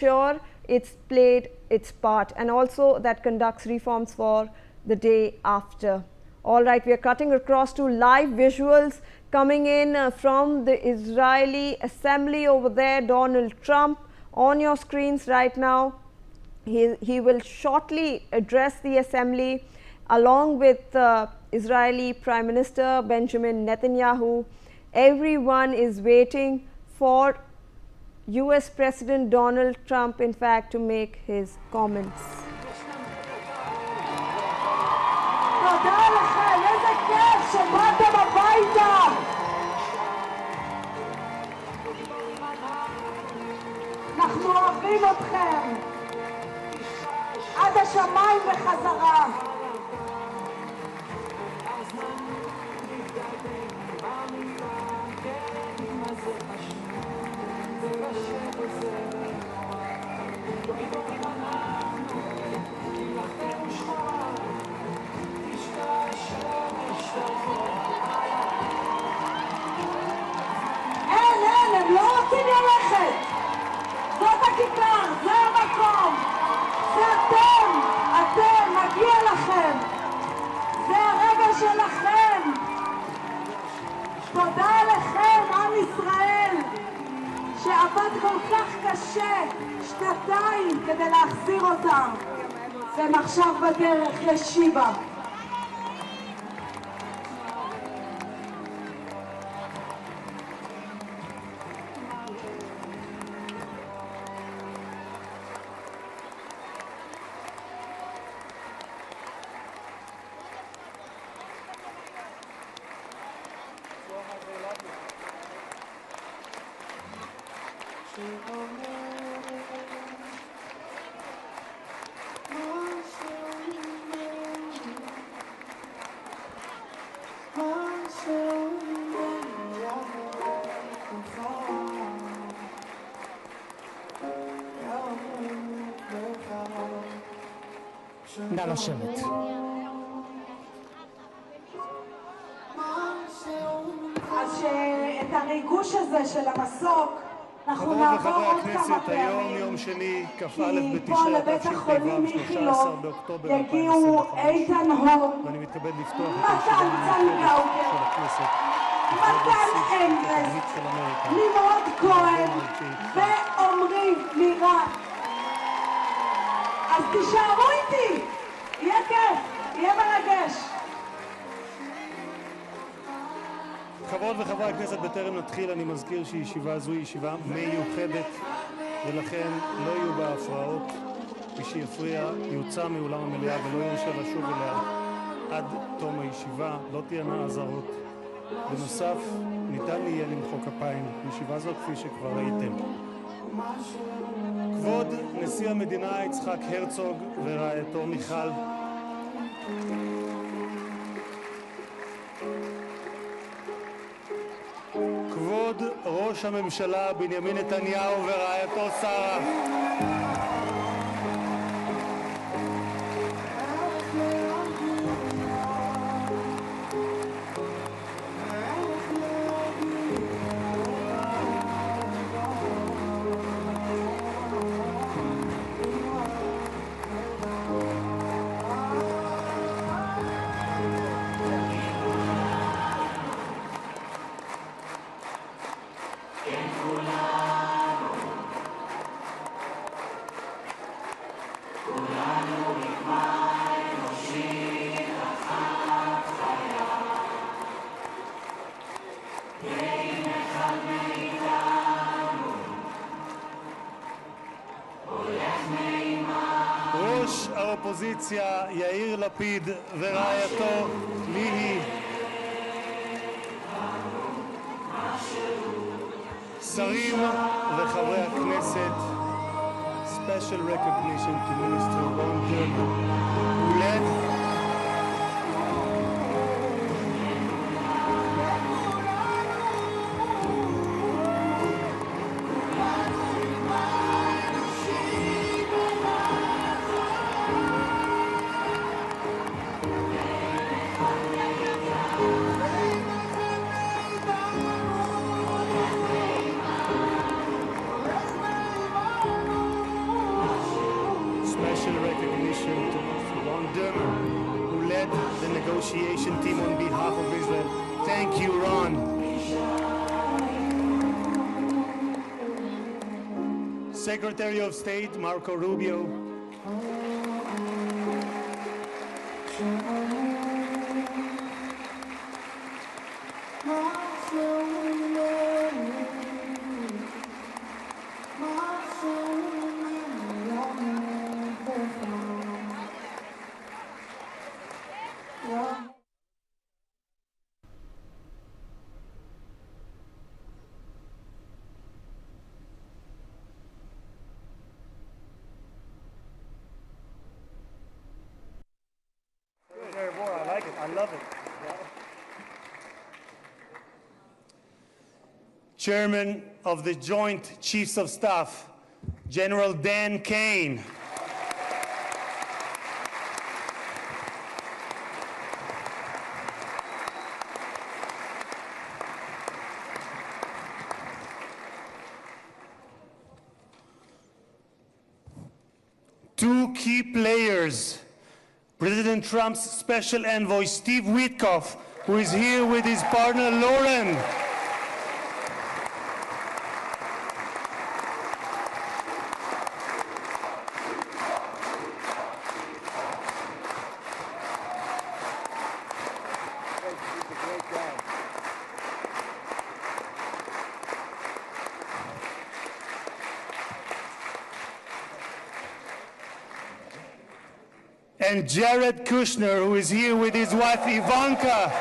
sure it's played its part, and also that conducts reforms for the day after. All right, we are cutting across to live visuals coming in from the Israeli assembly over there. Donald Trump on your screens right now. He will shortly address the assembly along with Israeli Prime Minister Benjamin Netanyahu. Everyone is waiting for US President Donald Trump, in fact, to make his comments. תודה לכם, איזה כיף שבאתם הביתה. אנחנו אוהבים אתכם. עד השמיים בחזרה. אין, הם לא רוצים ללכת. זאת הכיכר, זה המקום. זה אתם, מגיע לכם. זה הרגע שלכם. תודה לכם, עם ישראל, שעבד כל כך קשה, 2 כדי להחזיר אותם. והם עכשיו בדרך לשיבה. נא לשבת. אז את הריגוש הזה של המסוק אנחנו נעבור עוד כמה פעמים. היום יום שני, כ"א כי פה בתשרי לבית החולים תשפ"ב, 13 איכילוב באוקטובר יגיעו 2025. איתן הור, ואני מתכבד לפתוח את הישיבה מתן המיוחדת צנגאוקר, של הכנסת. מתן אנגרסט, נמרוד כהן ועמרי מירן. אז תישארו איתי, יהיה כיף, יהיה מרגש. חברות וחברי הכנסת, בטרם נתחיל אני מזכיר שישיבה זו היא ישיבה מיוחדת ולכן לא יהיו בה הפרעות. מי שיפריע יוצא מאולם המליאה ולא ירשה לשוב אליה עד תום הישיבה. לא תהיינה אזהרות. בנוסף, ניתן יהיה למחוא כפיים בישיבה זו כפי שכבר ראיתם. כבוד נשיא המדינה יצחק הרצוג ורעייתו מיכל, כבוד ראש הממשלה בנימין נתניהו ורעייתו שרה, ראש האופוזיציה יאיר לפיד ורעייתו ליהי, שרים וחברי הכנסת, special recognition to Minister Ron Dermer, who led special recognition to Ron Dermer, who led the negotiation team on behalf of Israel. Thank you, Ron. Secretary of State Marco Rubio. I like it. I love it. Chairman of the Joint Chiefs of Staff, General Dan Kane. Two key players, President Trump's special envoy, Steve Witkoff, who is here with his partner, Lauren. And Jared Kushner, who is here with his wife Ivanka.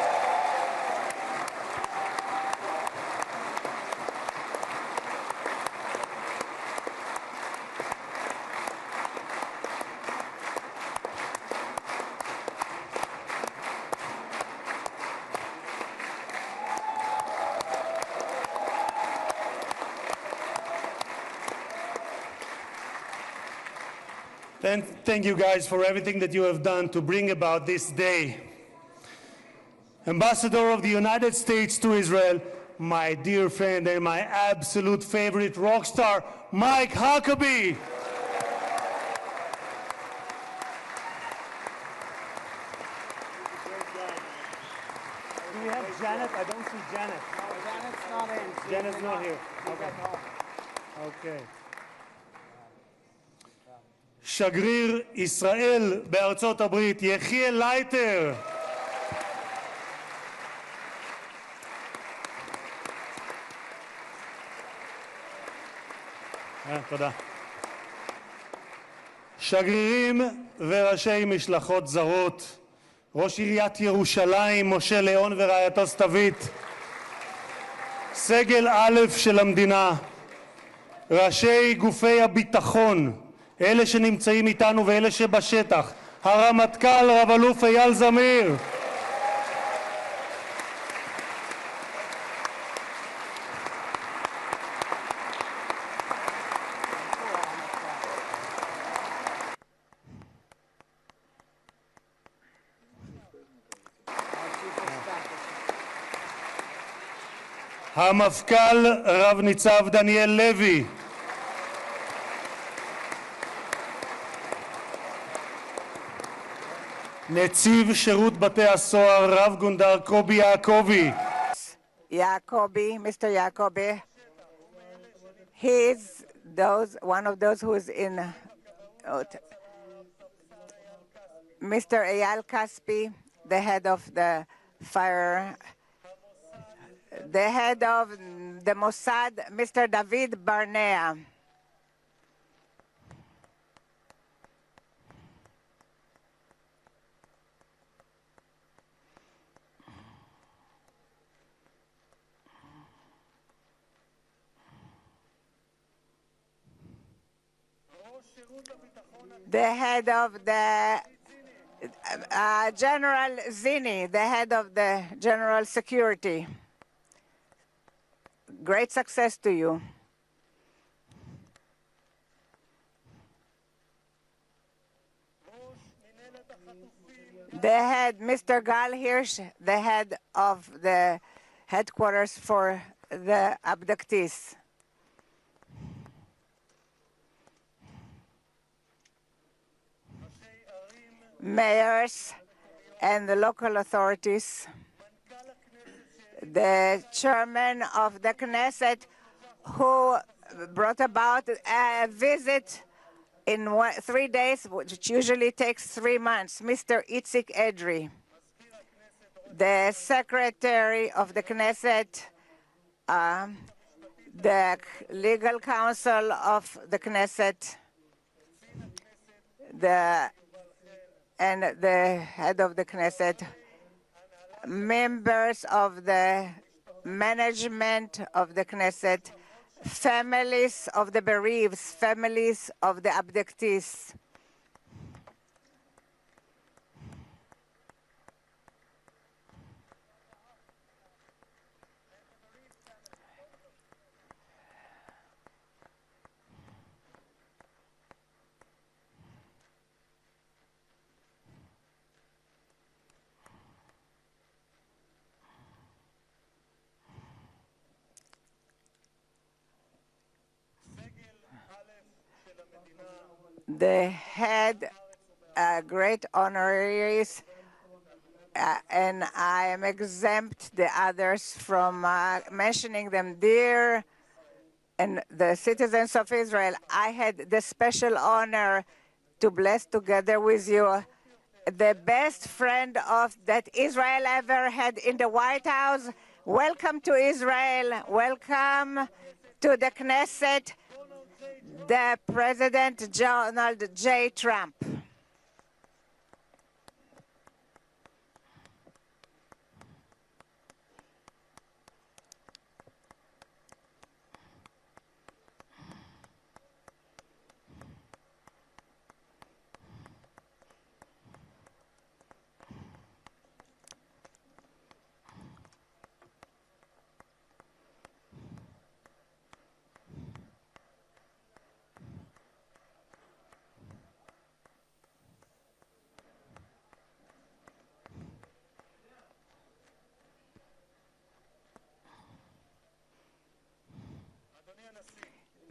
And thank you guys for everything that you have done to bring about this day. Ambassador of the United States to Israel, my dear friend and my absolute favorite rock star, Mike Huckabee. Do we have Janet? I don't see Janet. No, Janet's not in. Janet's not here. Okay. Okay. שגריר ישראל בארצות הברית, יחיאל לייטר. תודה. שגרירים וראשי משלחות זרות, ראש עיריית ירושלים, משה ליאון ורעייתו סתווית, סגל א' של המדינה, ראשי גופי הביטחון, אלה שנמצאים איתנו ואלה שבשטח, הרמטכ"ל רב אלוף אייל זמיר, המפכ"ל רב ניצב דניאל לוי, נציב שירות בתי הסוהר רב גונדר קובי יעקבי. Mr. Jacobi, he is one of those who is in Mr. Eyal Kaspi, the head of the fire, the head of the Mossad, Mr. David Barnea. The head of the General Zini, the head of the General Security. Great success to you. The head, Mr. Gal Hirsch, the head of the headquarters for the abductees. mayors and the local authorities, the chairman of the Knesset, who brought about a visit in 3 days, which usually takes 3 months, Mr. Itzik Edry, the secretary of the Knesset, the legal counsel of the Knesset, and the head of the Knesset, members of the management of the Knesset, families of the bereaved, families of the abductees. They had great honoraries, and I am exempt the others from mentioning them there. And the citizens of Israel, I had the special honor to bless together with you the best friend of that Israel ever had in the White House. Welcome to Israel. Welcome to the Knesset, the President Donald J. Trump.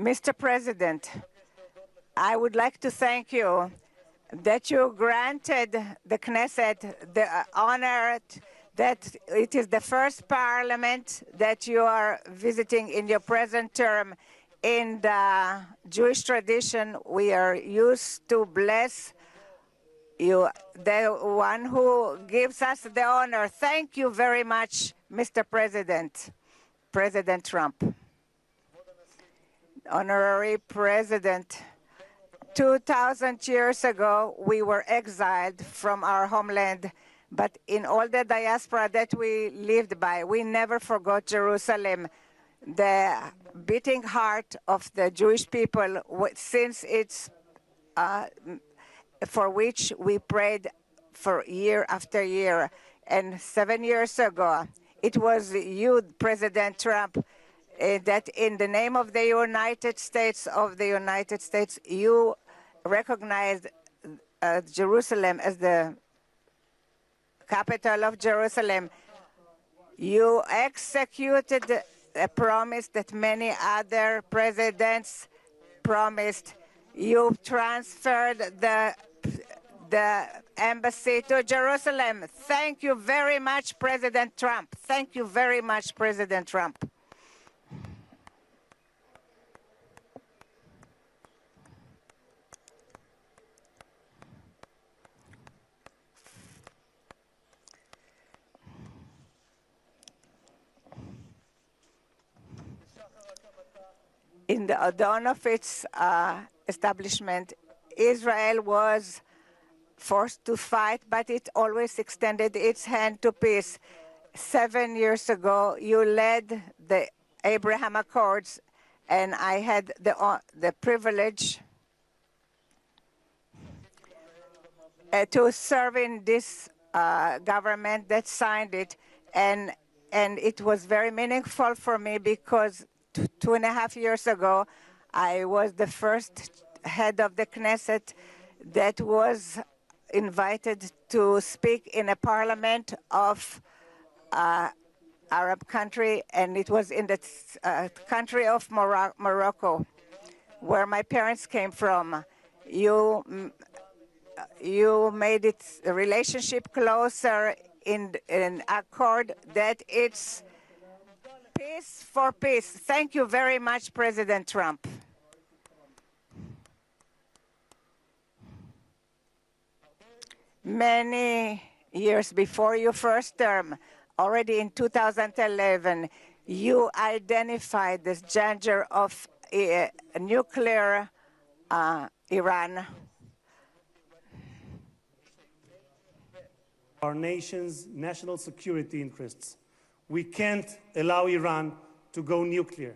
Mr. President, I would like to thank you that you granted the Knesset the honor that it is the first parliament that you are visiting in your present term. In the Jewish tradition, we are used to bless you, the one who gives us the honor. Thank you very much, Mr. President, President Trump. Honorary President, 2,000 years ago, we were exiled from our homeland, but in all the diaspora that we lived by, we never forgot Jerusalem, the beating heart of the Jewish people, since it's for which we prayed for year after year. And 7 years ago, it was you, President Trump, that in the name of the United States, you recognized Jerusalem as the capital of Jerusalem. You executed a promise that many other presidents promised. You transferred the embassy to Jerusalem. Thank you very much, President Trump. Thank you very much, President Trump. In the dawn of its establishment, Israel was forced to fight, but it always extended its hand to peace. 7 years ago, you led the Abraham Accords, and I had the privilege to serve in this government that signed it, and it was very meaningful for me because 2.5 years ago, I was the first head of the Knesset that was invited to speak in a parliament of Arab country, and it was in the country of Morocco, where my parents came from. you made its relationship closer in accord that it's peace for peace. Thank you very much, President Trump. Many years before your first term, already in 2011, you identified this danger of nuclear Iran. Our nation's national security interests. We can't allow Iran to go nuclear.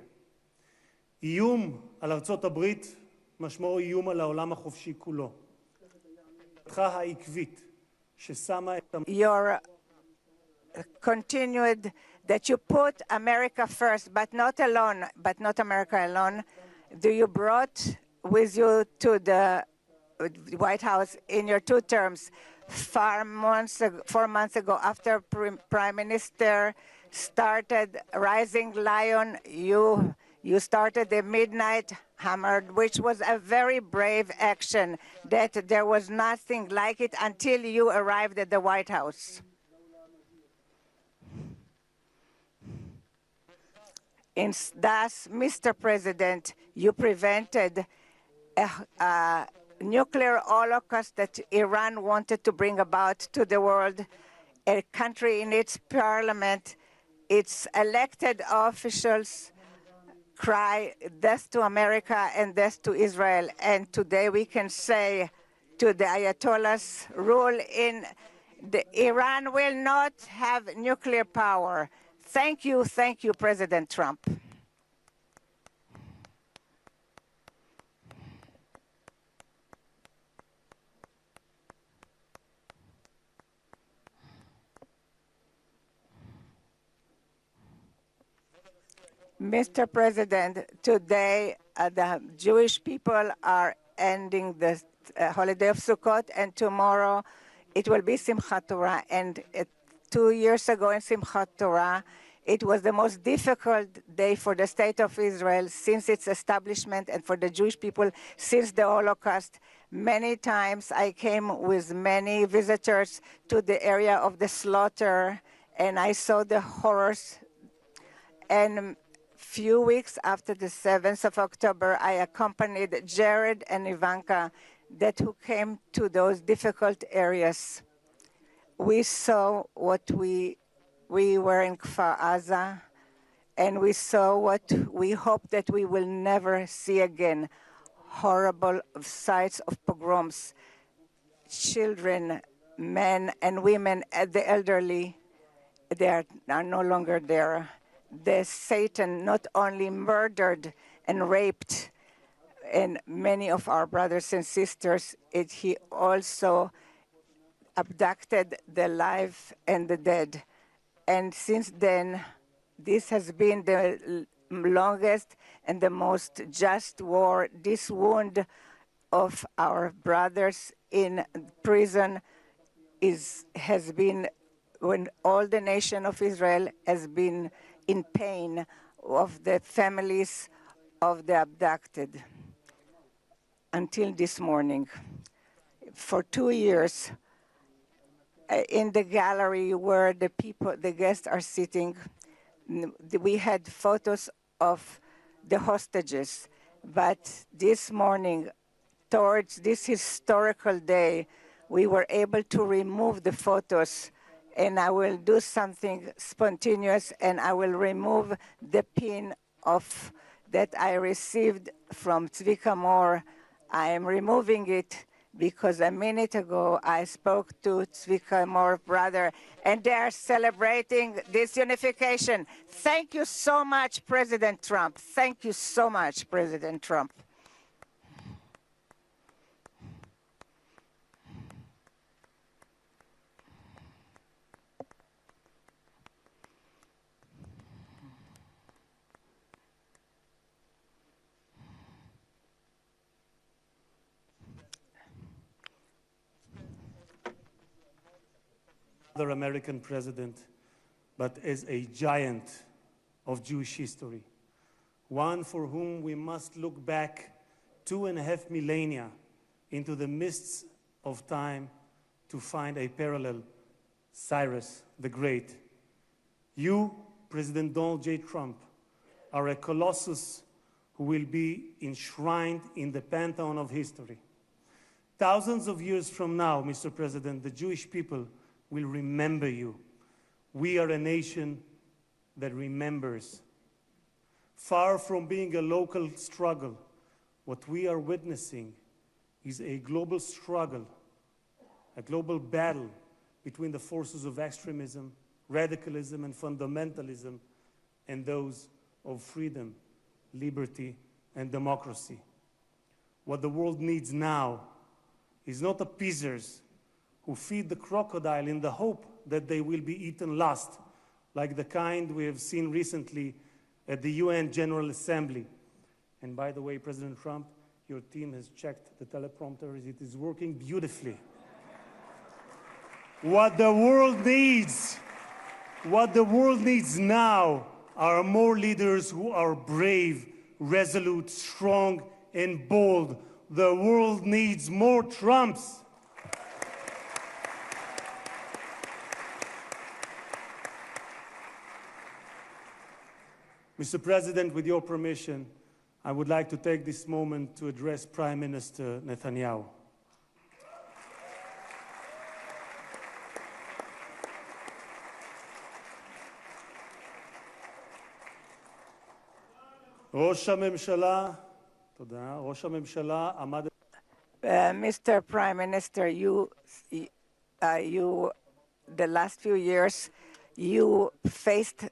איום על ארצות הברית משמעו איום על העולם החופשי כולו. העקבית ששמה את Your continued that you put America first, but not alone, but not America alone. Do you brought with you to the White House in your 2 terms 4 months ago after Prime Minister started Rising Lion, you started the Midnight Hammer, which was a very brave action that there was nothing like it until you arrived at the White House. Thus, Mr. President, you prevented a nuclear holocaust that Iran wanted to bring about to the world. A country in its parliament, its elected officials cry death to America and death to Israel. And today we can say to the Ayatollahs, rule in Iran will not have nuclear power. Thank you, President Trump. Mr. President, today the Jewish people are ending the holiday of Sukkot, and tomorrow it will be Simchat Torah. And 2 years ago in Simchat Torah, it was the most difficult day for the State of Israel since its establishment and for the Jewish people since the Holocaust. Many times I came with many visitors to the area of the slaughter, and I saw the horrors. And few weeks after the 7th of October, I accompanied Jared and Ivanka who came to those difficult areas. We saw what we were in Kfar Aza, and we saw what we hope that we will never see again, horrible sites of pogroms, children, men and women, the elderly, they are no longer there. The Satan not only murdered and raped and many of our brothers and sisters, he also abducted the live and the dead. And since then, this has been the longest and the most just war. This wound of our brothers in prison has been when all the nation of Israel has been in pain of the families of the abducted until this morning. For 2 years, in the gallery where the guests are sitting, we had photos of the hostages. But this morning, towards this historical day, we were able to remove the photos, and I will do something spontaneous, and I will remove the pin that I received from Tzvika Moore. I am removing it because a minute ago I spoke to Tzvika Moore's brother, and they are celebrating this unification. Thank you so much, President Trump. Thank you so much, President Trump. Other American president, but as a giant of Jewish history, one for whom we must look back 2.5 millennia into the mists of time to find a parallel, Cyrus the Great. You, President Donald J. Trump, are a colossus who will be enshrined in the pantheon of history. Thousands of years from now, Mr. President, the Jewish people will remember you. We are a nation that remembers. Far from being a local struggle, what we are witnessing is a global struggle, a global battle between the forces of extremism, radicalism, and fundamentalism, and those of freedom, liberty, and democracy. What the world needs now is not appeasers who feed the crocodile in the hope that they will be eaten last, like the kind we have seen recently at the UN General Assembly. And by the way, President Trump, your team has checked the teleprompter. It is working beautifully. What the world needs now are more leaders who are brave, resolute, strong, and bold. The world needs more Trumps. Mr. President, with your permission, I would like to take this moment to address Prime Minister Netanyahu. ראש הממשלה, תודה, ראש הממשלה עמד... Mr. Prime Minister, the last few years, you faced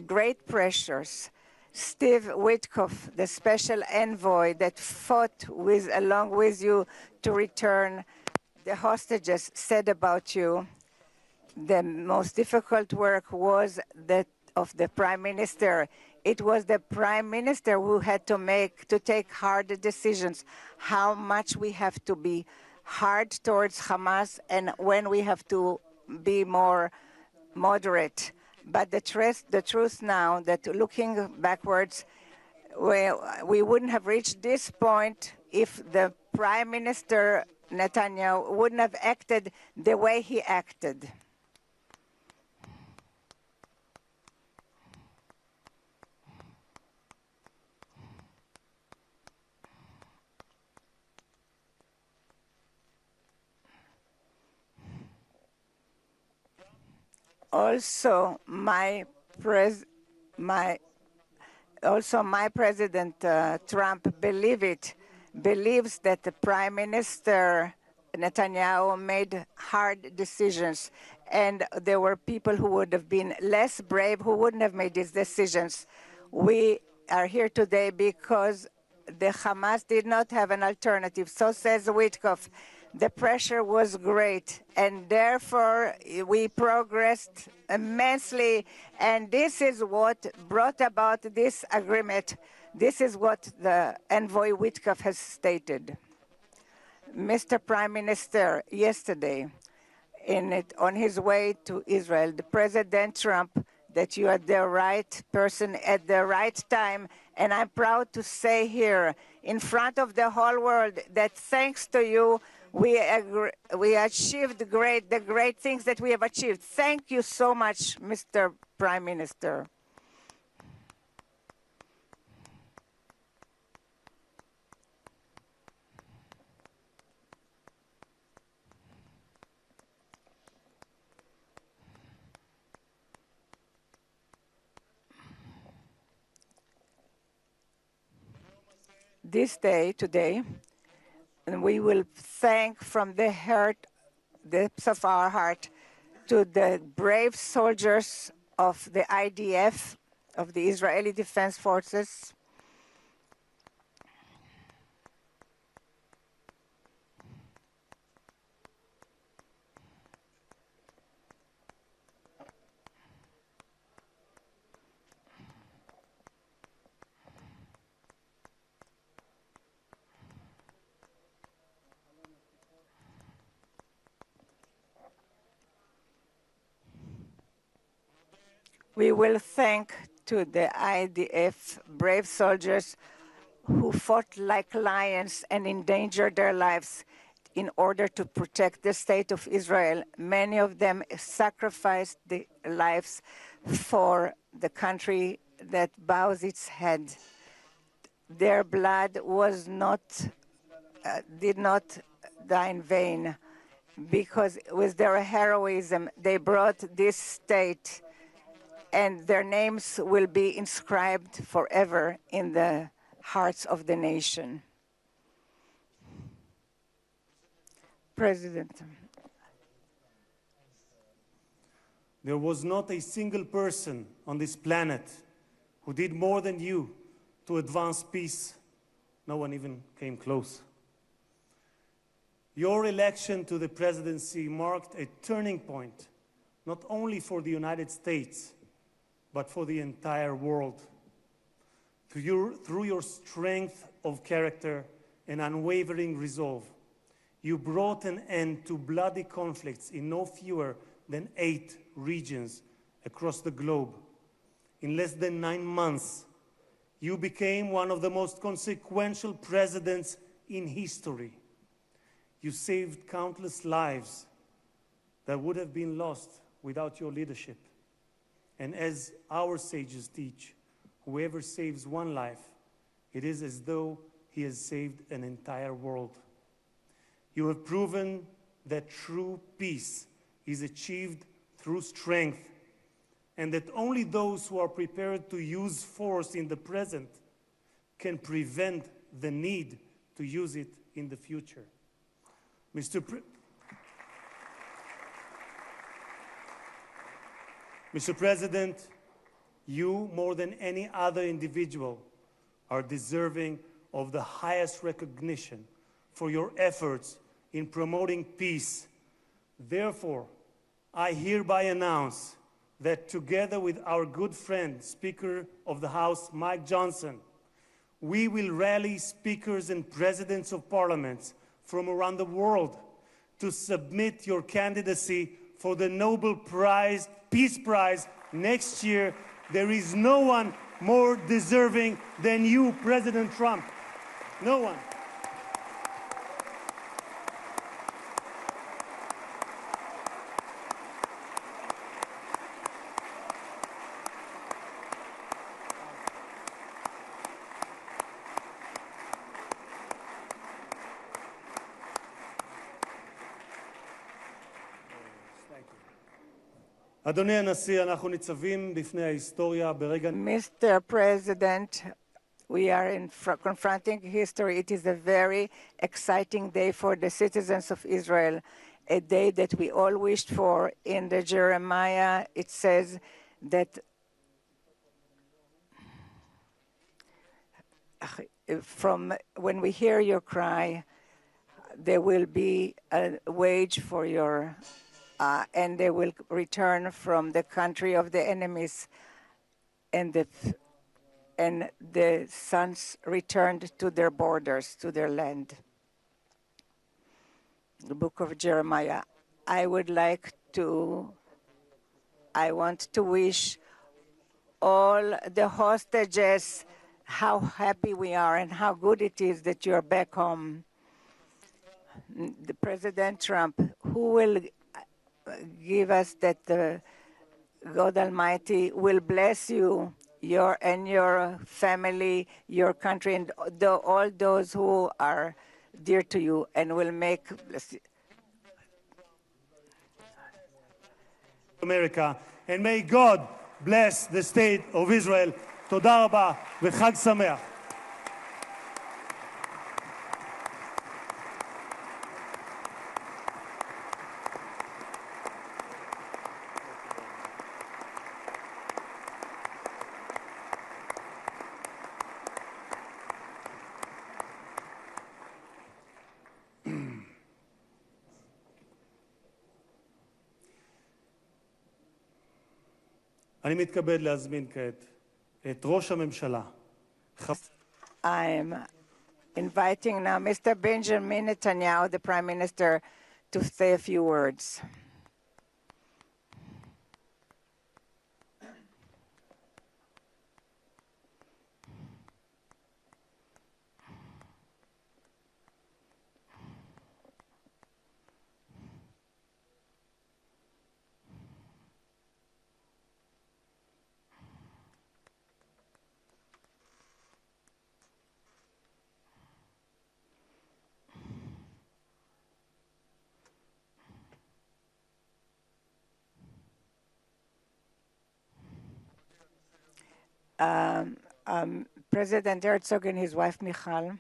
great pressures. Steve Witkoff, the special envoy that fought along with you to return the hostages, said about you, the most difficult work was that of the Prime Minister. It was the Prime Minister who had to take hard decisions, how much we have to be hard towards Hamas and when we have to be more moderate. But the truth now that looking backwards, we wouldn't have reached this point if the Prime Minister Netanyahu wouldn't have acted the way he acted. Also, my President Trump believes that the Prime Minister Netanyahu made hard decisions, and there were people who would have been less brave who wouldn't have made these decisions. We are here today because the Hamas did not have an alternative. So says Witkoff. The pressure was great, and therefore we progressed immensely, and this is what brought about this agreement. This is what the envoy Witkoff has stated. Mr. Prime Minister, yesterday, on his way to Israel, the President Trump, that you are the right person at the right time, and I'm proud to say here in front of the whole world that thanks to you, we achieved the great things that we have achieved. Thank you so much, Mr. Prime Minister. This day, today, and we will thank from the depths of our heart to the brave soldiers of the IDF, of the Israeli Defense Forces, we will thank to the IDF brave soldiers who fought like lions and endangered their lives. in order to protect the state of Israel. Many of them sacrificed their lives for the country that bows its head. Their blood did not die in vain, because with their heroism they brought this state, and their names will be inscribed forever in the hearts of the nation. President. There was not a single person on this planet who did more than you to advance peace. No one even came close. Your election to the presidency marked a turning point, not only for the United States, but for the entire world. Through your strength of character and unwavering resolve, you brought an end to bloody conflicts in no fewer than 8 regions across the globe. In less than 9 months, you became one of the most consequential presidents in history. You saved countless lives that would have been lost without your leadership. And as our sages teach, whoever saves one life, it is as though he has saved an entire world. You have proven that true peace is achieved through strength, and that only those who are prepared to use force in the present can prevent the need to use it in the future. Mr. President, you, more than any other individual, are deserving of the highest recognition for your efforts in promoting peace. Therefore, I hereby announce that together with our good friend, Speaker of the House, Mike Johnson, we will rally speakers and presidents of parliaments from around the world to submit your candidacy for the Nobel Prize, Peace Prize next year. There is no one more deserving than you, President Trump. No one. אדוני הנשיא, אנחנו ניצבים בפני ההיסטוריה ברגע... Mr. President, we are confronting history. It is a very exciting day for the citizens of Israel, a day that we all wished for. In the Jeremiah, it says that from when we hear your cry, there will be a wage for your and they will return from the country of the enemies, and the sons returned to their borders, to their land. The book of Jeremiah. I want to wish all the hostages how happy we are and how good it is that you're back home. The President Trump, who will give us that the God Almighty will bless you, your family, your country, and all those who are dear to you, and will make America. And may God bless the state of Israel. תודה רבה וחג שמח. אני מתכבד להזמין כעת את ראש הממשלה. I am inviting now Mr. Benjamin Netanyahu, the Prime Minister, to say a few words. President Herzog and his wife Michal,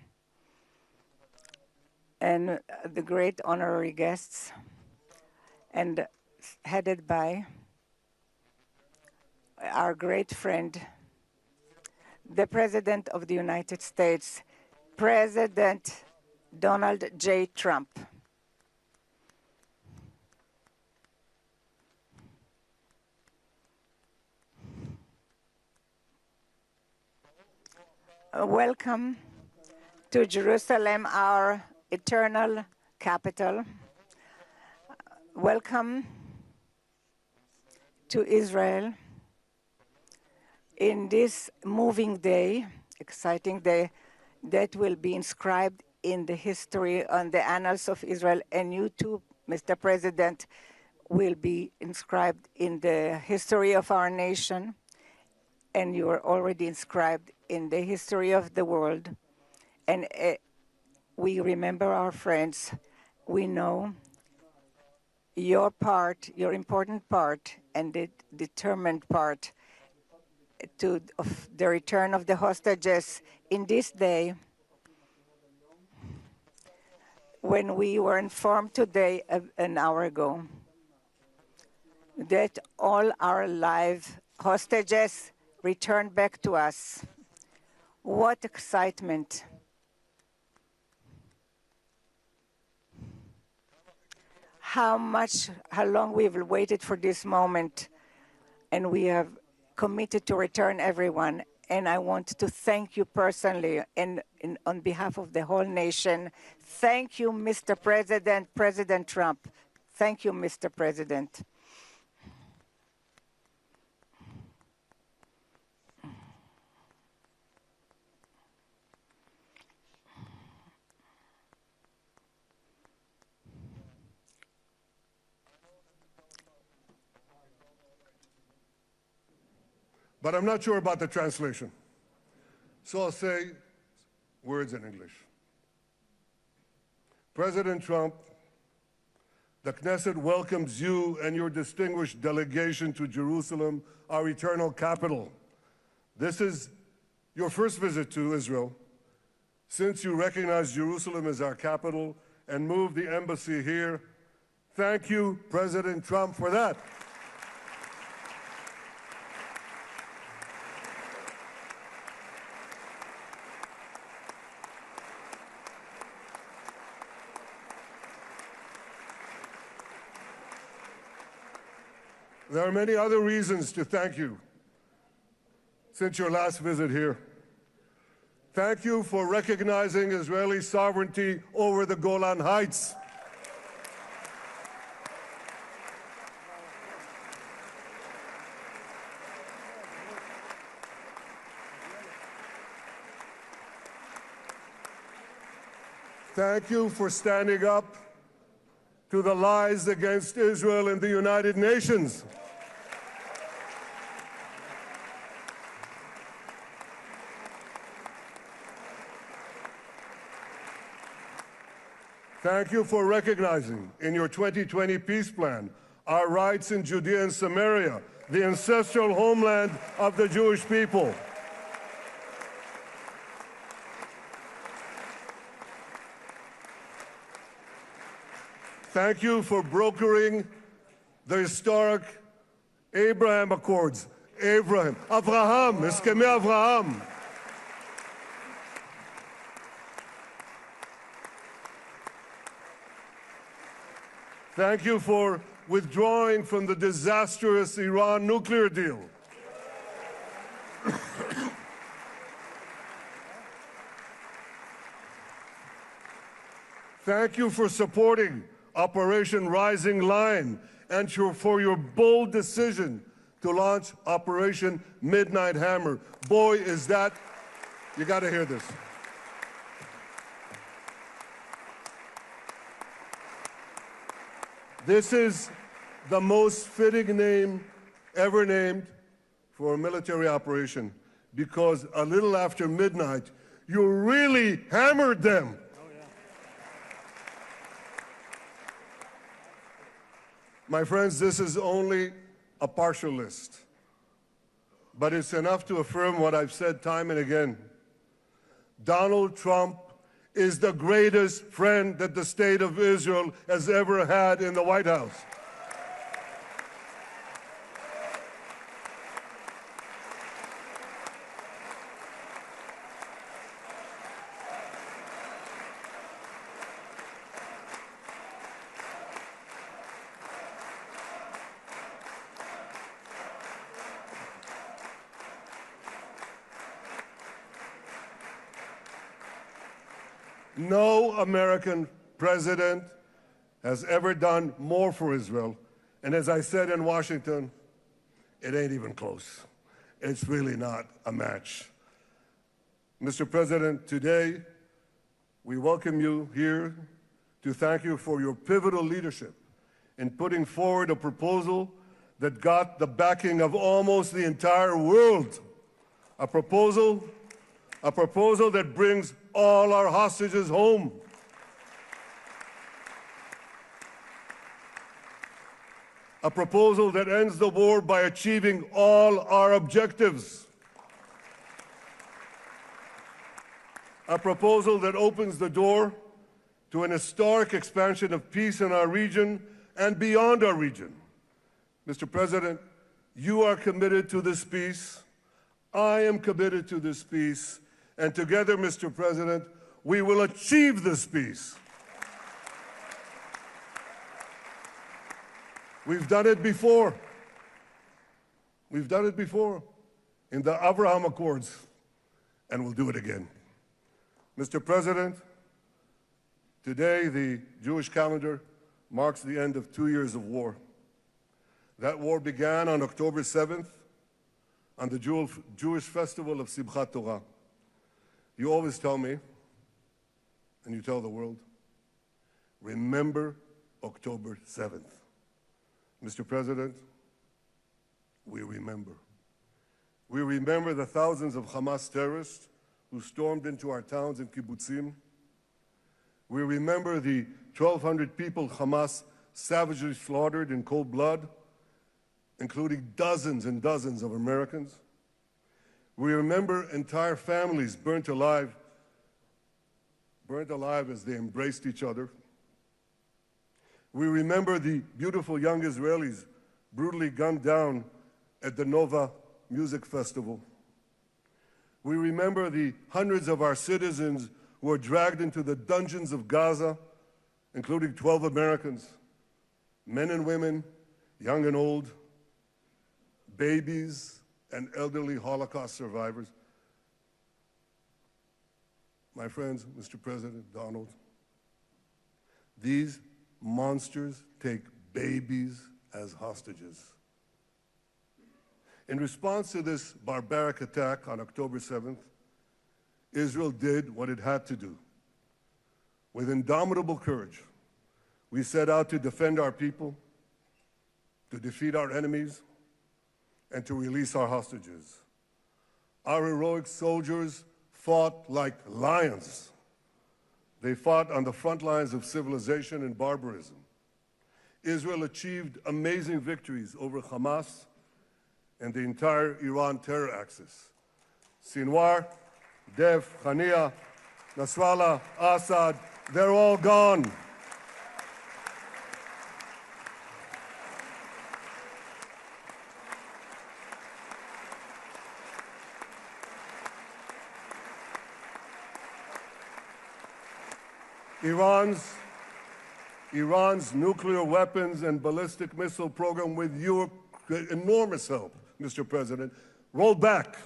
and the great honorary guests, and headed by our great friend, the President of the United States, President Donald J. Trump. Welcome to Jerusalem, our eternal capital. Welcome to Israel in this moving day, exciting day that will be inscribed in the history, on the annals of Israel. And you too, Mr. President, will be inscribed in the history of our nation. And you are already inscribed in the history of the world. And we remember our friends. We know your part, your important part, and the determined part of the return of the hostages in this day, when we were informed today, an hour ago, that all our live hostages returned back to us. What excitement. How long we've waited for this moment, and we have committed to return everyone. And I want to thank you personally and on behalf of the whole nation. Thank you, Mr. President, President Trump. Thank you, Mr. President. But I'm not sure about the translation. So I'll say words in English. President Trump, the Knesset welcomes you and your distinguished delegation to Jerusalem, our eternal capital. This is your first visit to Israel since you recognize Jerusalem as our capital and moved the embassy here. Thank you, President Trump, for that. There are many other reasons to thank you since your last visit here. Thank you for recognizing Israeli sovereignty over the Golan Heights. Thank you for standing up to the lies against Israel in the United Nations. Thank you for recognizing in your 2020 peace plan our rights in Judea and Samaria, the ancestral homeland of the Jewish people. Thank you for brokering the historic Abraham Accords. Abraham, Eskemei Avraham. Thank you for withdrawing from the disastrous Iran nuclear deal. Thank you for supporting Operation Rising Lion and for your bold decision to launch Operation Midnight Hammer. Boy, is that, you got to hear this. This is the most fitting name ever named for a military operation, because a little after midnight, you really hammered them. My friends, this is only a partial list. but it's enough to affirm what I've said time and again. Donald Trump is the greatest friend that the state of Israel has ever had in the White House. No American president has ever done more for Israel. And as I said in Washington, it ain't even close. It's really not a match. Mr. President, today we welcome you here to thank you for your pivotal leadership in putting forward a proposal that got the backing of almost the entire world. A proposal that brings all our hostages home. A proposal that ends the war by achieving all our objectives. A proposal that opens the door to an historic expansion of peace in our region and beyond our region. Mr. President, you are committed to this peace. I am committed to this peace. And together, Mr. President, we will achieve this peace. We've done it before. We've done it before in the Abraham Accords, and we'll do it again. Mr. President, today the Jewish calendar marks the end of 2 years of war. That war began on October 7th, on the Jewish festival of Simchat Torah. You always tell me, and you tell the world, remember October 7th. Mr. President, we remember. We remember the thousands of Hamas terrorists who stormed into our towns and kibbutzim. We remember the 1,200 people Hamas savagely slaughtered in cold blood, including dozens and dozens of Americans. We remember entire families burnt alive as they embraced each other. We remember the beautiful young Israelis brutally gunned down at the Nova Music Festival. We remember the hundreds of our citizens who were dragged into the dungeons of Gaza, including 12 Americans, men and women, young and old, babies and elderly Holocaust survivors. My friends, Mr. President, Donald, these monsters take babies as hostages. In response to this barbaric attack on October 7th, Israel did what it had to do. With indomitable courage, we set out to defend our people, to defeat our enemies, and to release our hostages. Our heroic soldiers fought like lions. They fought on the front lines of civilization and barbarism. Israel achieved amazing victories over Hamas and the entire Iran terror axis. Sinwar, Dev, Hania, Nasrallah, Assad, they're all gone. Iran's nuclear weapons and ballistic missile program, with your enormous help, Mr. President, rolled back.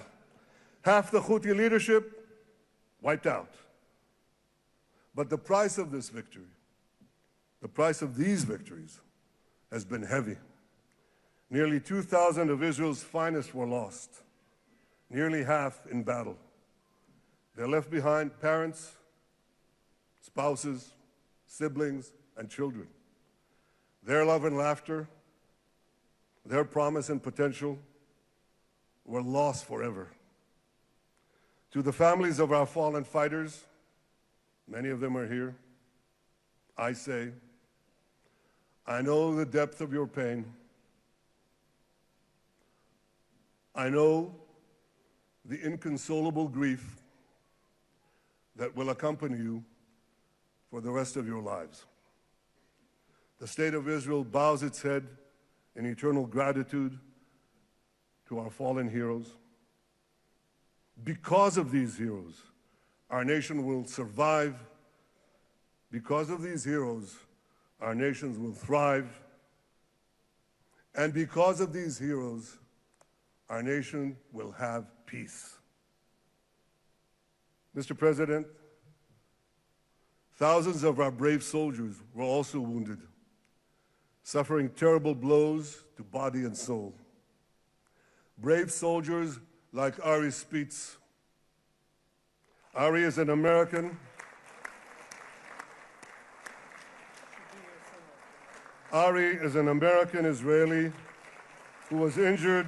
Half the Houthi leadership wiped out. But the price of this victory, the price of these victories, has been heavy. Nearly 2,000 of Israel's finest were lost, nearly half in battle. They left behind parents, spouses, siblings, and children. Their love and laughter, their promise and potential were lost forever. To the families of our fallen fighters, many of them are here, I say, I know the depth of your pain. I know the inconsolable grief that will accompany you for the rest of your lives. The State of Israel bows its head in eternal gratitude to our fallen heroes. Because of these heroes, our nation will survive. Because of these heroes, our nations will thrive. And because of these heroes, our nation will have peace. Mr. President, thousands of our brave soldiers were also wounded, suffering terrible blows to body and soul. Brave soldiers like Ari Spitz. Ari is an American. Ari is an American Israeli who was injured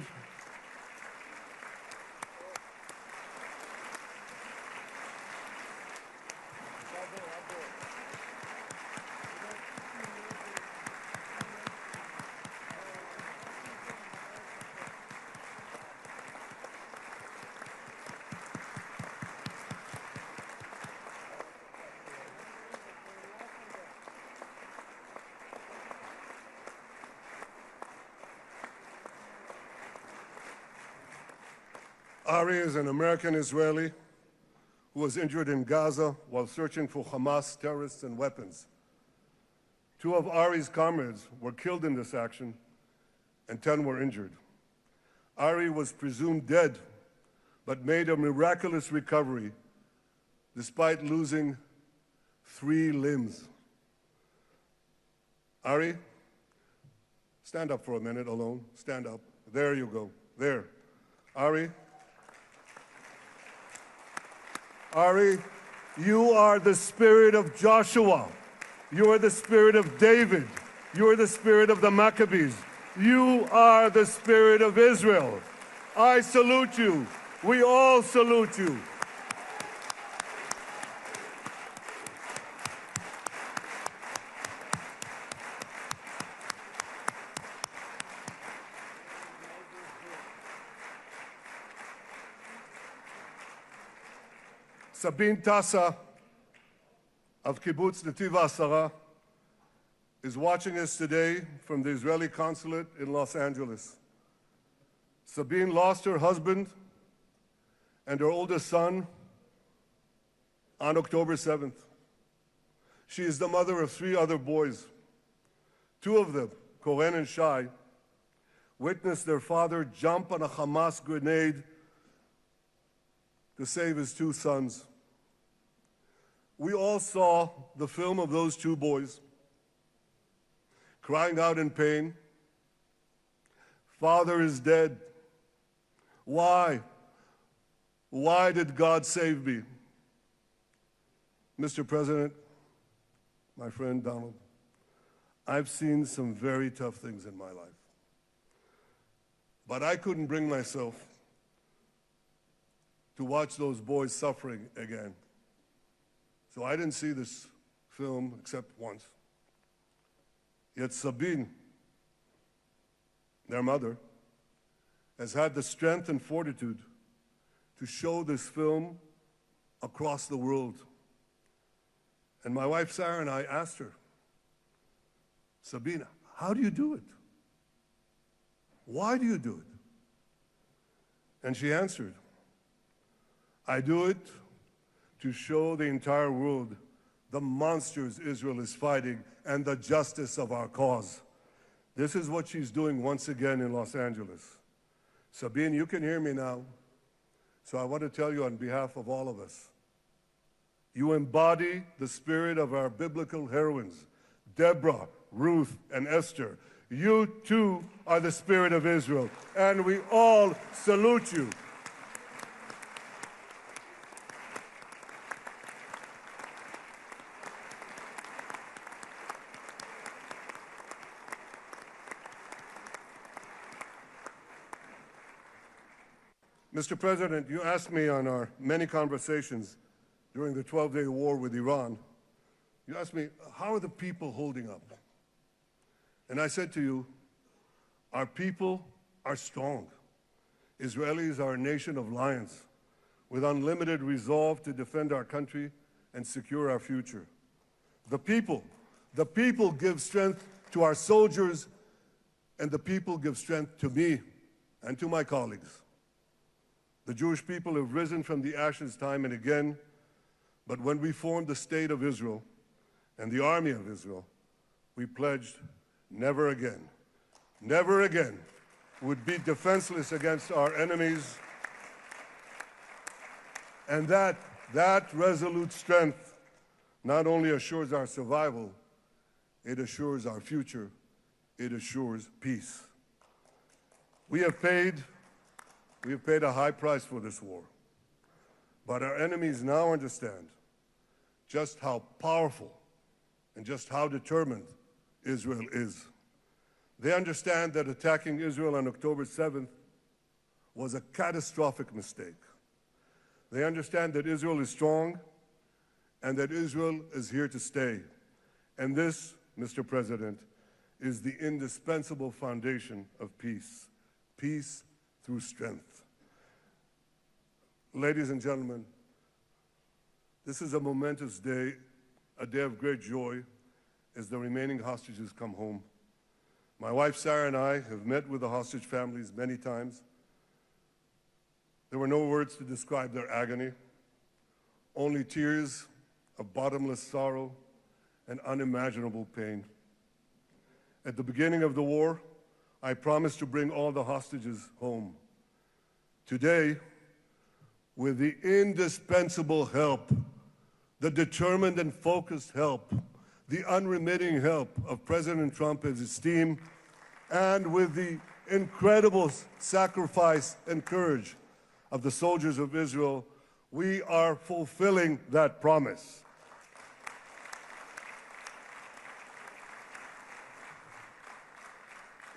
Ari is an American Israeli who was injured in Gaza while searching for Hamas terrorists and weapons. 2 of Ari's comrades were killed in this action, and 10 were injured. Ari was presumed dead, but made a miraculous recovery despite losing 3 limbs. Ari, stand up for a minute alone. Stand up. There you go. There. Ari, you are the spirit of Joshua. You are the spirit of David. You are the spirit of the Maccabees. You are the spirit of Israel. I salute you. We all salute you. Sabine Tassa of Kibbutz Netiv HaAsara is watching us today from the Israeli consulate in Los Angeles. Sabine lost her husband and her oldest son on October 7th. She is the mother of 3 other boys. 2 of them, Koren and Shai, witnessed their father jump on a Hamas grenade to save his 2 sons. We all saw the film of those 2 boys crying out in pain, "Father is dead. Why? Why did God save me?" Mr. President, my friend Donald, I've seen some very tough things in my life. But I couldn't bring myself to watch those boys suffering again. So I didn't see this film except once. Yet Sabine, their mother, has had the strength and fortitude to show this film across the world. And my wife Sarah and I asked her, "Sabine, how do you do it? Why do you do it?" And she answered, "I do it to show the entire world the monsters Israel is fighting and the justice of our cause." This is what she's doing once again in Los Angeles. Sabine, you can hear me now. So I want to tell you on behalf of all of us, you embody the spirit of our biblical heroines, Deborah, Ruth, and Esther. You too are the spirit of Israel, and we all salute you. Mr. President, you asked me on our many conversations during the 12-day war with Iran, you asked me, how are the people holding up? And I said to you, our people are strong. Israelis are a nation of lions. with unlimited resolve to defend our country and secure our future. The people give strength to our soldiers, and the people give strength to me and to my colleagues. The Jewish people have risen from the ashes time and again, but when we formed the State of Israel and the Army of Israel, we pledged never again would be defenseless against our enemies. And that resolute strength not only assures our survival, it assures our future, it assures peace. We have paid a high price for this war, but our enemies now understand just how powerful and just how determined Israel is. They understand that attacking Israel on October 7th was a catastrophic mistake. They understand that Israel is strong and that Israel is here to stay. And this, Mr. President, is the indispensable foundation of peace. Peace through strength. Ladies and gentlemen, this is a momentous day, a day of great joy as the remaining hostages come home. My wife Sarah and I have met with the hostage families many times. There were no words to describe their agony, only tears of bottomless sorrow and unimaginable pain. At the beginning of the war, I promised to bring all the hostages home. Today, with the indispensable help, the determined and focused help, the unremitting help of President Trump and his team, and with the incredible sacrifice and courage of the soldiers of Israel, we are fulfilling that promise.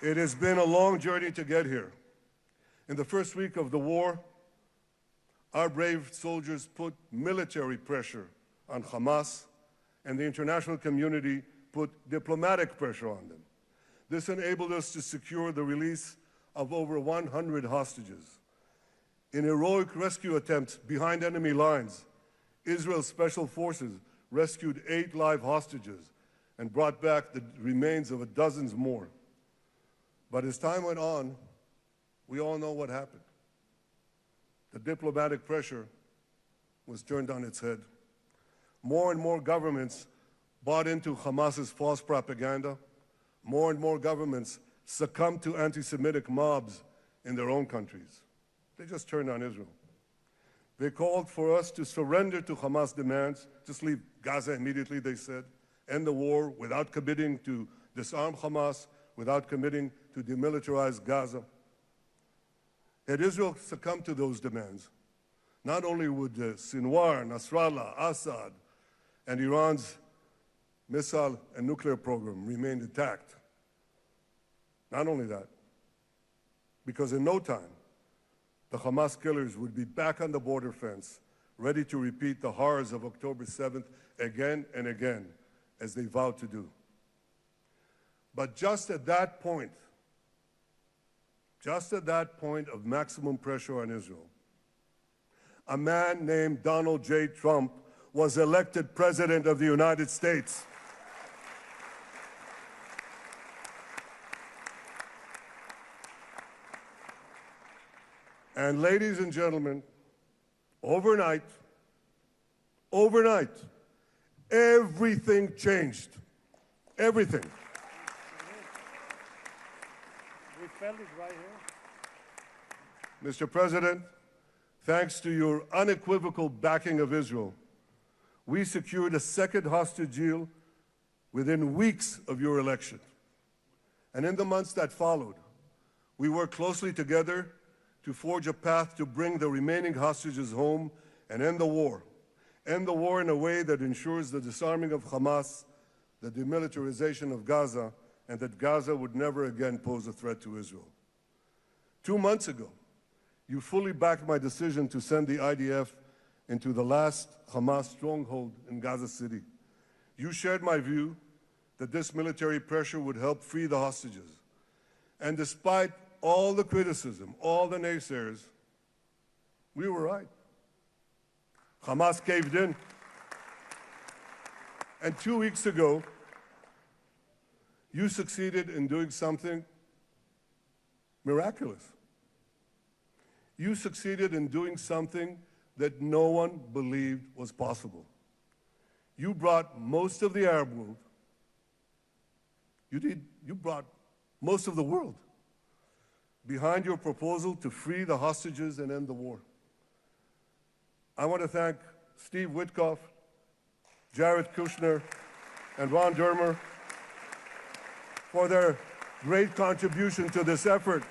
It has been a long journey to get here. In the first week of the war, our brave soldiers put military pressure on Hamas, and the international community put diplomatic pressure on them. This enabled us to secure the release of over 100 hostages. In heroic rescue attempts behind enemy lines, Israel's special forces rescued 8 live hostages and brought back the remains of dozens more. But as time went on, we all know what happened. The diplomatic pressure was turned on its head. More and more governments bought into Hamas's false propaganda. More and more governments succumbed to anti-Semitic mobs in their own countries. They just turned on Israel. They called for us to surrender to Hamas demands, just leave Gaza immediately, they said, end the war without committing to disarm Hamas, without committing to demilitarize Gaza. Had Israel succumbed to those demands, not only would Sinwar, Nasrallah, Assad, and Iran's missile and nuclear program remain intact. Not only that, because in no time, the Hamas killers would be back on the border fence, ready to repeat the horrors of October 7th again and again, as they vowed to do. But just at that point of maximum pressure on Israel, a man named Donald J. Trump was elected President of the United States. And ladies and gentlemen, overnight, everything changed. Everything. We felt it right here. Mr. President, thanks to your unequivocal backing of Israel, we secured a second hostage deal within weeks of your election. And in the months that followed, we worked closely together to forge a path to bring the remaining hostages home and end the war. End the war in a way that ensures the disarming of Hamas, the demilitarization of Gaza, and that Gaza would never again pose a threat to Israel. 2 months ago, you fully backed my decision to send the IDF into the last Hamas stronghold in Gaza City. You shared my view that this military pressure would help free the hostages. And despite all the criticism, all the naysayers, we were right. Hamas caved in. And 2 weeks ago, you succeeded in doing something miraculous. You succeeded in doing something that no one believed was possible. You brought most of the Arab world, you brought most of the world behind your proposal to free the hostages and end the war. I want to thank Steve Witkoff, Jared Kushner, and Ron Dermer for their great contribution to this effort.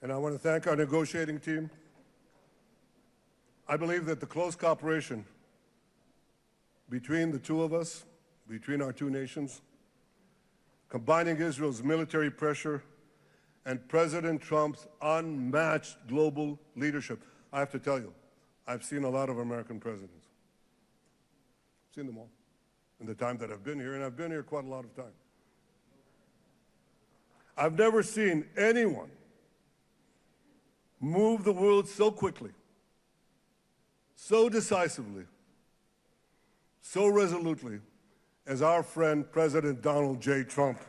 And I want to thank our negotiating team. I believe that the close cooperation between the two of us, between our two nations, combining Israel's military pressure and President Trump's unmatched global leadership. I have to tell you, I've seen a lot of American presidents. I've seen them all in the time that I've been here, and I've been here quite a lot of time. I've never seen anyone move the world so quickly, so decisively, so resolutely as our friend President Donald J. Trump.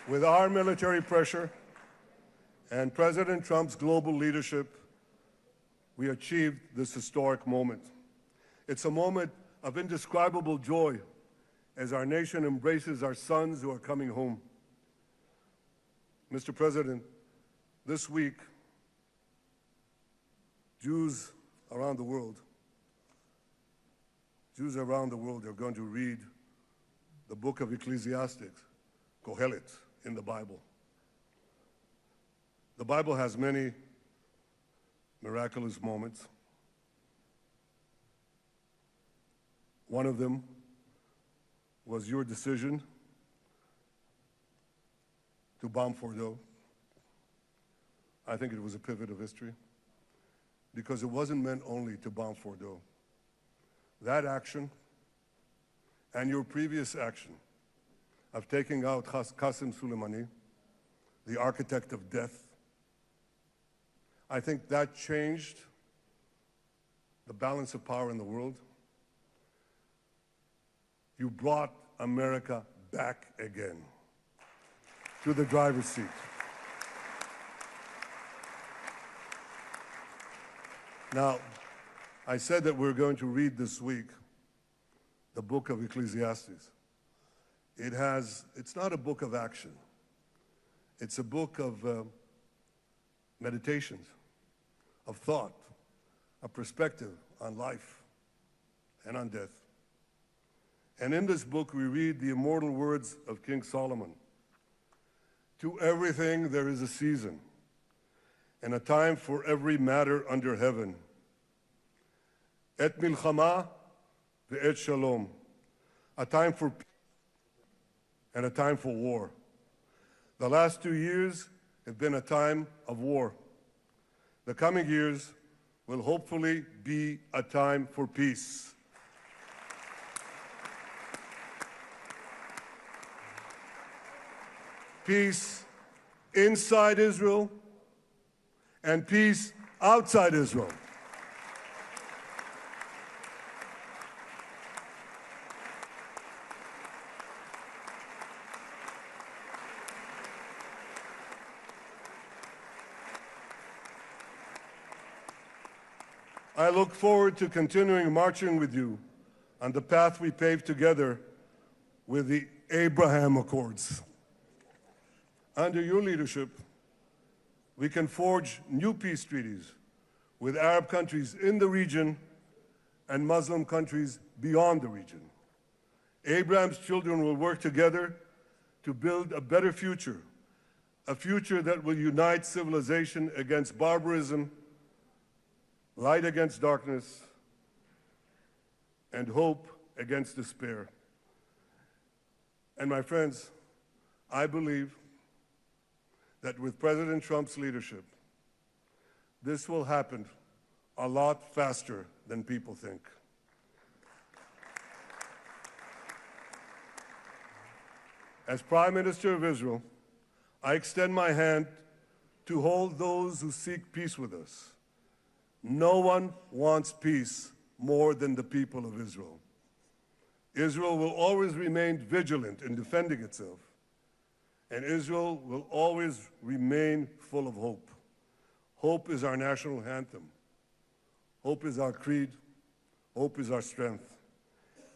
With our military pressure and President Trump's global leadership, we achieved this historic moment. It's a moment of indescribable joy as our nation embraces our sons who are coming home. Mr. President, this week, Jews around the world are going to read the book of Ecclesiastes, Kohelet, in the Bible. The Bible has many miraculous moments. One of them was your decision to bomb Fordo. I think it was a pivot of history because it wasn't meant only to bomb Fordo. That action and your previous action of taking out Qasem Soleimani, the architect of death, I think that changed the balance of power in the world. You brought America back again to the driver's seat. Now, I said that we're going to read this week the book of Ecclesiastes. It's not a book of action. It's a book of meditations, of thought, a perspective on life and on death. And in this book, we read the immortal words of King Solomon. To everything there is a season, and a time for every matter under heaven. Et milchama ve'et shalom. A time for peace and a time for war. The last 2 years have been a time of war. The coming years will hopefully be a time for peace. Peace inside Israel and peace outside Israel. I look forward to continuing marching with you on the path we paved together with the Abraham Accords. Under your leadership, we can forge new peace treaties with Arab countries in the region and Muslim countries beyond the region. Abraham's children will work together to build a better future, a future that will unite civilization against barbarism, light against darkness, and hope against despair. And my friends, I believe that with President Trump's leadership, this will happen a lot faster than people think. As Prime Minister of Israel, I extend my hand to hold those who seek peace with us. No one wants peace more than the people of Israel. Israel will always remain vigilant in defending itself, and Israel will always remain full of hope. Hope is our national anthem. Hope is our creed. Hope is our strength.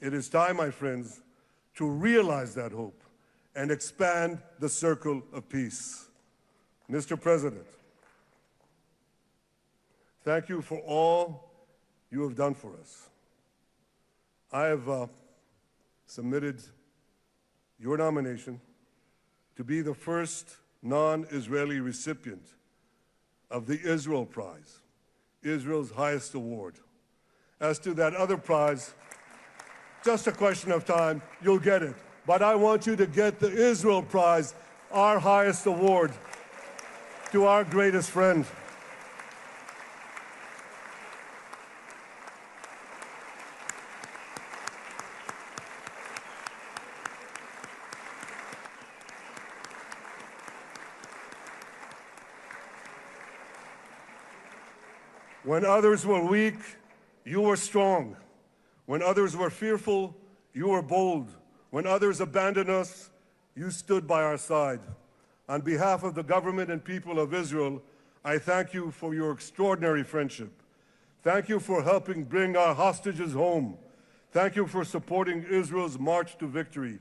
It is time, my friends, to realize that hope and expand the circle of peace. Mr. President, thank you for all you have done for us. I have submitted your nomination to be the first non-Israeli recipient of the Israel Prize, Israel's highest award. As to that other prize, just a question of time, you'll get it. But I want you to get the Israel Prize, our highest award, to our greatest friend. When others were weak, you were strong. When others were fearful, you were bold. When others abandoned us, you stood by our side. On behalf of the government and people of Israel, I thank you for your extraordinary friendship. Thank you for helping bring our hostages home. Thank you for supporting Israel's march to victory.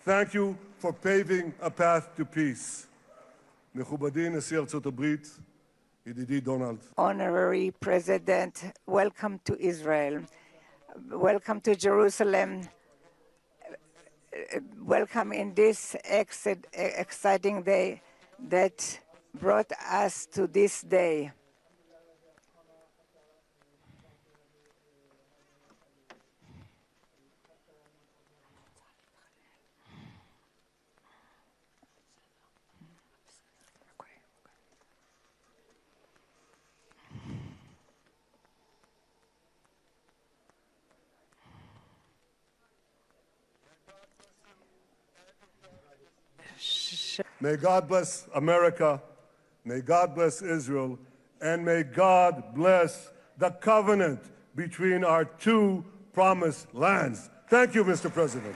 Thank you for paving a path to peace. מכובדי נשיא ארצות הברית, ידידי דונלד. Honorary President, welcome to Israel. Welcome to Jerusalem. Welcome in this exciting day that brought us to this day. May God bless America, may God bless Israel, and may God bless the covenant between our two promised lands. Thank you, Mr. President.